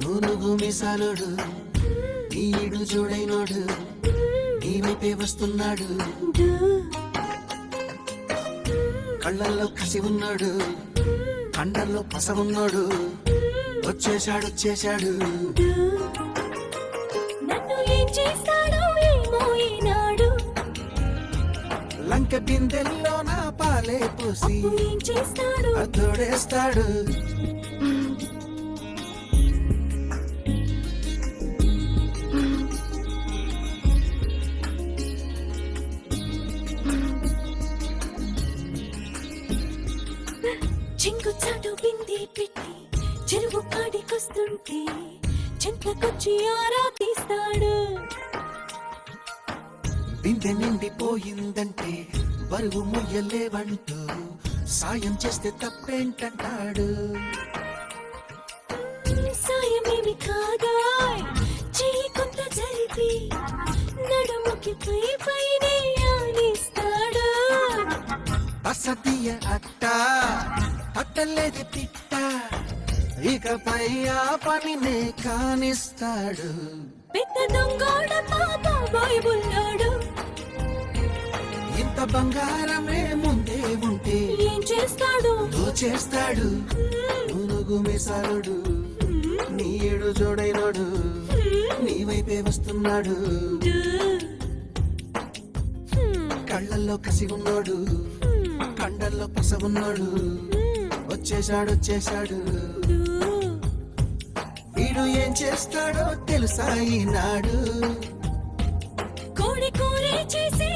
నూనుగు మిసాలుడు నీడు చూడైనోడు నీ వైపే వస్తున్నాడు కళ్ళల్లో కసి ఉన్నాడు కండల్లో పస ఉన్నాడు వచ్చేశాడు నన్ను ఏం చేస్తాడో ఏమో ఈనాడు లంక బిందెల్లో నా పాలే పోసి ఏం చేస్తాడు అతోడేస్తాడు చింగు చాటు బింది పెట్టి చెరువు కాడికొస్తుంటే చింతకొచ్చి ఆరా తీస్తాడు బిందె నిండిపోయిందంటే బరువు ముయ్యలేవంటూ సాయం చేస్తే తప్పేంటంటాడు సాయమేమి కాదా చెయ్యి కొంత జరిపి నడుముకి పైనే ఆనిస్తాడు అసతీయ అట్టలేదు తిట్ట ఇకపై ఆ పనినే కానిస్తాడు పెద్ద దొంగోడ బాబాయ్ బుల్లోడు ఇంత బంగారమే ముందే ఉంటే ఏం చేస్తాడు దోచేస్తాడు నూనుగు మిసాలుడు నీడు జోడైనోడు నీ వైపే వస్తున్నాడు కళ్ళల్లో కసి ఉన్నాడు కండల్లో పస ఉన్నాడు వచ్చేశాడు వీడు ఏం చేస్తాడో తెలుసా ఈనాడు కోడి కూరే చేసే